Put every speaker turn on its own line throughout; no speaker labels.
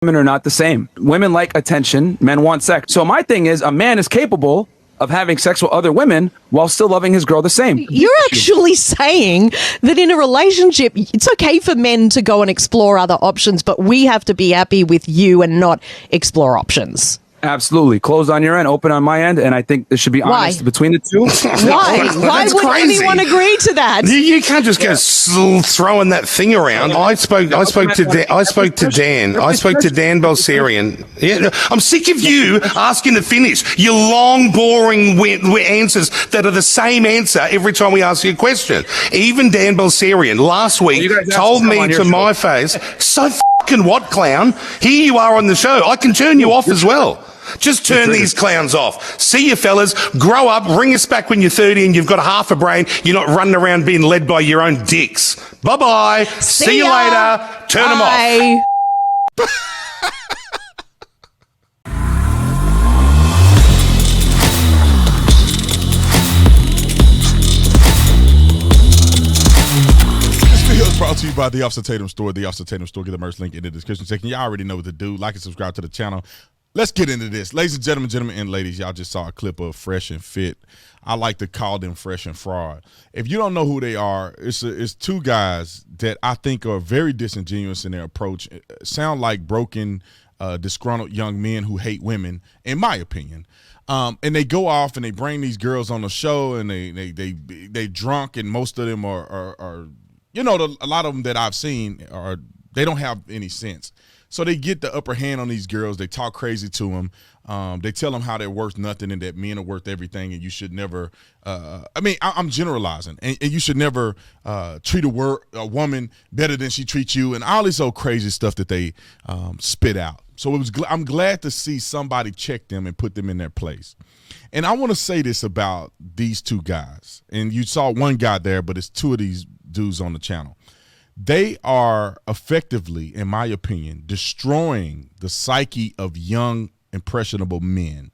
women are not the same. Women like attention, men want sex. So my thing is, a man is capable of having sex with other women while still loving his girl the same.
You're actually saying that in a relationship, it's okay for men to go and explore other options, but we have to be happy with you and not explore options.
Absolutely. Closed on your end, open on my end, and I think there should be honest between the two.
Why? Why would anyone agree to that?
You can't just go throwing that thing around. I spoke to Dan Balserian. Yeah, I'm sick of you asking to finish your long, boring answers that are the same answer every time we ask you a question. Even Dan Balserian last week told me to my face, "So fucking what, clown? Here you are on the show. I can turn you off as well." Just turn these clowns off. See you fellas, grow up, ring us back when you're 30 and you've got half a brain. You're not running around being led by your own dicks. Bye-bye. See you later. Turn them off.
Brought to you by the Officer Tatum Store. The Officer Tatum Store. Get the merch link in the description section. Y'all already know what to do. Like and subscribe to the channel. Let's get into this. Ladies and gentlemen, and ladies, y'all just saw a clip of Fresh and Fit. I like to call them Fresh and Fraud. If you don't know who they are, it's two guys that I think are very disingenuous in their approach. Sound like broken, disgruntled young men who hate women, in my opinion. And they go off and they bring these girls on the show, and they drunk, and most of them are you know, a lot of them that I've seen they don't have any sense. So they get the upper hand on these girls. They talk crazy to them. They tell them how they're worth nothing and that men are worth everything, and you should never. I'm generalizing, and you should never treat a woman better than she treats you, and all this old crazy stuff that they spit out. So I'm glad to see somebody check them and put them in their place. And I want to say this about these two guys. And you saw one guy there, but it's two of these dudes on the channel. They are effectively, in my opinion, destroying the psyche of young, impressionable men.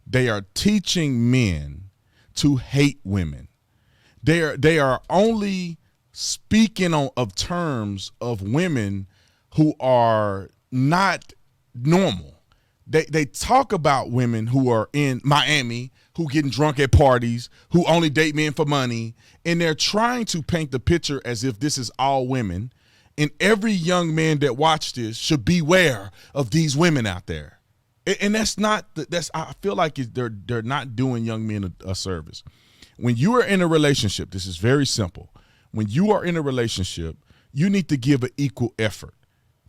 They are teaching men to hate women. They are only speaking of terms of women who are not normal. They talk about women who are in Miami, who getting drunk at parties, who only date men for money, and they're trying to paint the picture as if this is all women. And every young man that watched this should beware of these women out there. And that's not. I feel like they're not doing young men a service. When you are in a relationship, this is very simple. When you are in a relationship, you need to give an equal effort.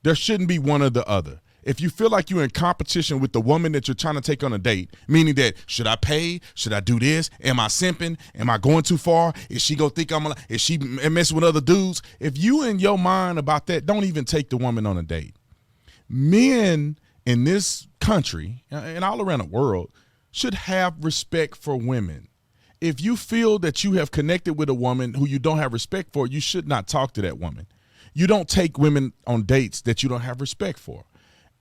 There shouldn't be one or the other. If you feel like you're in competition with the woman that you're trying to take on a date, meaning that, should I pay? Should I do this? Am I simping? Am I going too far? Is she gonna think is she messing with other dudes? If you in your mind about that, don't even take the woman on a date. Men in this country and all around the world should have respect for women. If you feel that you have connected with a woman who you don't have respect for, you should not talk to that woman. You don't take women on dates that you don't have respect for.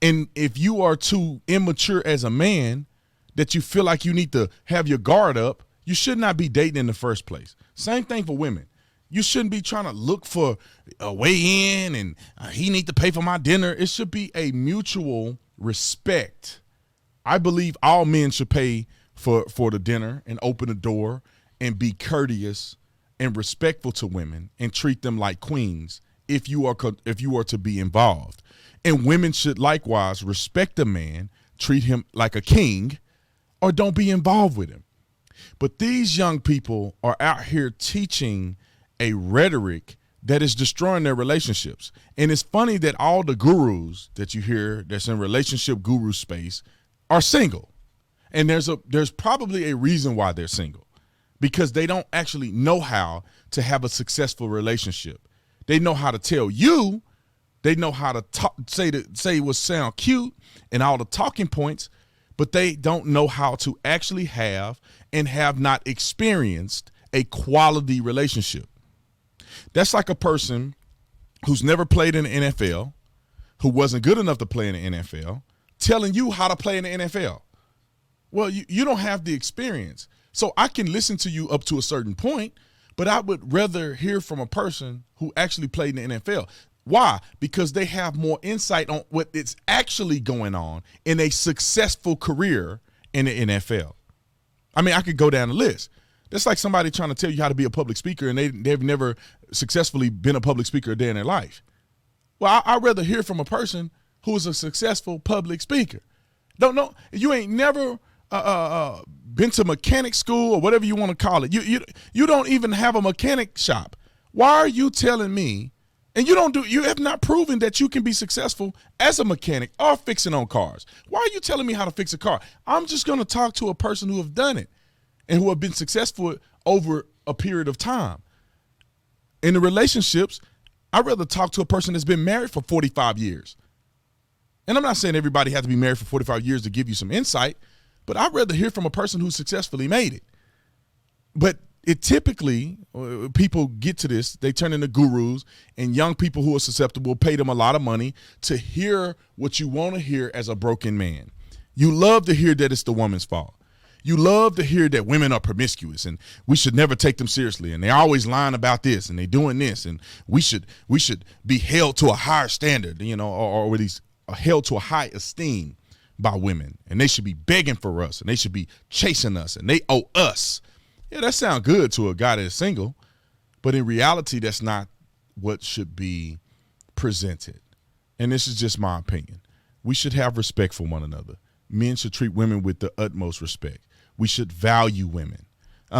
And if you are too immature as a man that you feel like you need to have your guard up, you should not be dating in the first place. Same thing for women. You shouldn't be trying to look for a way in and he need to pay for my dinner. It should be a mutual respect. I believe all men should pay for the dinner and open the door and be courteous and respectful to women and treat them like queens if you are to be involved. And women should likewise respect a man, treat him like a king, or don't be involved with him. But these young people are out here teaching a rhetoric that is destroying their relationships. And it's funny that all the gurus that you hear that's in relationship guru space are single. And there's probably a reason why they're single, because they don't actually know how to have a successful relationship. They know how to tell you. They know how to say what sound cute and all the talking points, but they don't know how to actually have and have not experienced a quality relationship. That's like a person who's never played in the NFL, who wasn't good enough to play in the NFL, telling you how to play in the NFL. Well, you don't have the experience. So I can listen to you up to a certain point, but I would rather hear from a person who actually played in the NFL. Why? Because they have more insight on what is actually going on in a successful career in the NFL. I mean, I could go down the list. That's like somebody trying to tell you how to be a public speaker and they've never successfully been a public speaker a day in their life. Well, I'd rather hear from a person who is a successful public speaker. Don't know. You ain't never been to mechanic school or whatever you want to call it. You don't even have a mechanic shop. Why are you telling me? And you have not proven that you can be successful as a mechanic or fixing on cars. Why are you telling me how to fix a car? I'm just going to talk to a person who have done it and who have been successful over a period of time. In the relationships, I'd rather talk to a person that's been married for 45 years. And I'm not saying everybody has to be married for 45 years to give you some insight, but I'd rather hear from a person who successfully made it. But it typically, people get to this, they turn into gurus, and young people who are susceptible pay them a lot of money to hear what you want to hear as a broken man. You love to hear that it's the woman's fault. You love to hear that women are promiscuous and we should never take them seriously, and they're always lying about this and they're doing this, and we should be held to a higher standard, or at least held to a high esteem by women, and they should be begging for us and they should be chasing us and they owe us. Yeah, that sounds good to a guy that is single, but in reality, that's not what should be presented. And this is just my opinion. We should have respect for one another. Men should treat women with the utmost respect. We should value women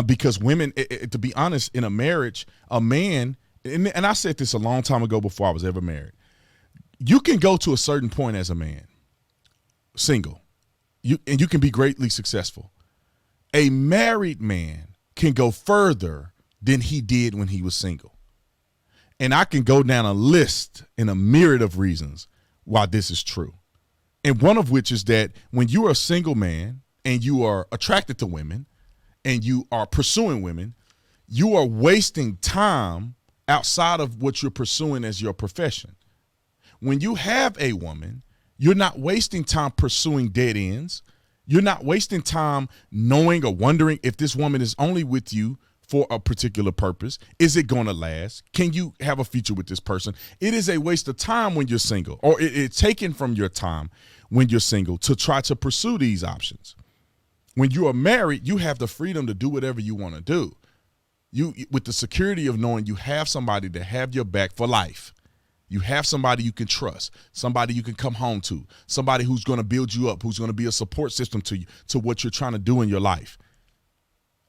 because women, to be honest, in a marriage, a man, and I said this a long time ago before I was ever married, you can go to a certain point as a man, single, and you can be greatly successful. A married man can go further than he did when he was single. And I can go down a list in a myriad of reasons why this is true. And one of which is that when you are a single man and you are attracted to women and you are pursuing women, you are wasting time outside of what you're pursuing as your profession. When you have a woman, you're not wasting time pursuing dead ends. You're not wasting time knowing or wondering if this woman is only with you for a particular purpose. Is it going to last? Can you have a future with this person? It is a waste of time when you're single, or it's taken from your time when you're single to try to pursue these options. When you are married, you have the freedom to do whatever you want to do. You, with the security of knowing you have somebody to have your back for life. You have somebody you can trust, somebody you can come home to, somebody who's going to build you up, who's going to be a support system to you, to what you're trying to do in your life.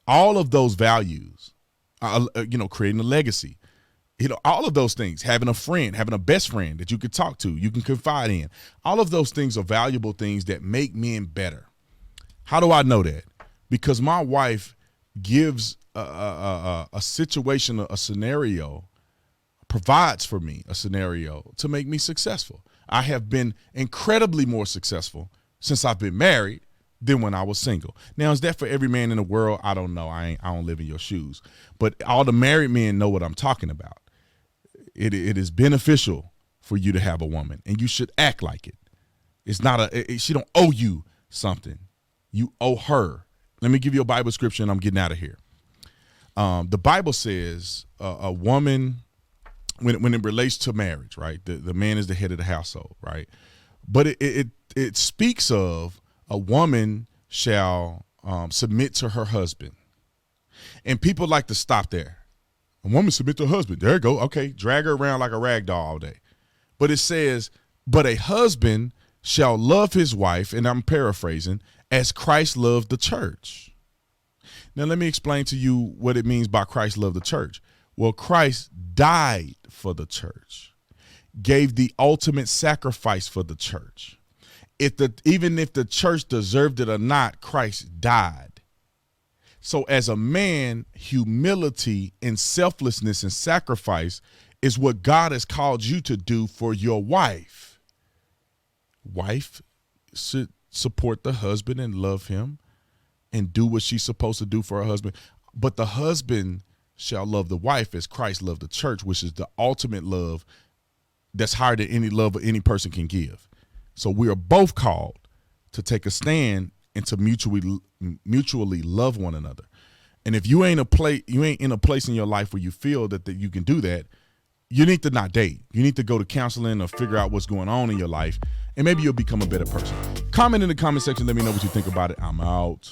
All of those values, creating a legacy, all of those things, having a friend, having a best friend that you can talk to, you can confide in. All of those things are valuable things that make men better. How do I know that? Because my wife gives a situation, a scenario, provides for me a scenario to make me successful. I have been incredibly more successful since I've been married than when I was single. Now, is that for every man in the world? I don't know. I don't live in your shoes. But all the married men know what I'm talking about. It is beneficial for you to have a woman, and you should act like it. It's not she don't owe you something. You owe her. Let me give you a Bible scripture, and I'm getting out of here. The Bible says a woman, when it relates to marriage, right? The man is the head of the household, right? But it speaks of a woman shall submit to her husband. And people like to stop there. A woman submit to her husband. There you go. Okay, drag her around like a rag doll all day. But it says, but a husband shall love his wife, and I'm paraphrasing, as Christ loved the church. Now, let me explain to you what it means by Christ loved the church. Well, Christ died for the church, gave the ultimate sacrifice for the church. Even if the church deserved it or not, Christ died. So as a man, humility and selflessness and sacrifice is what God has called you to do for your wife. Wife should support the husband and love him and do what she's supposed to do for her husband. But the husband shall love the wife as Christ loved the church, which is the ultimate love that's higher than any love any person can give. So we are both called to take a stand and to mutually love one another. And if you ain't in a place in your life where you feel that you can do that, you need to not date. You need to go to counseling or figure out what's going on in your life, and maybe you'll become a better person. Comment in the comment section. Let me know what you think about it. I'm out.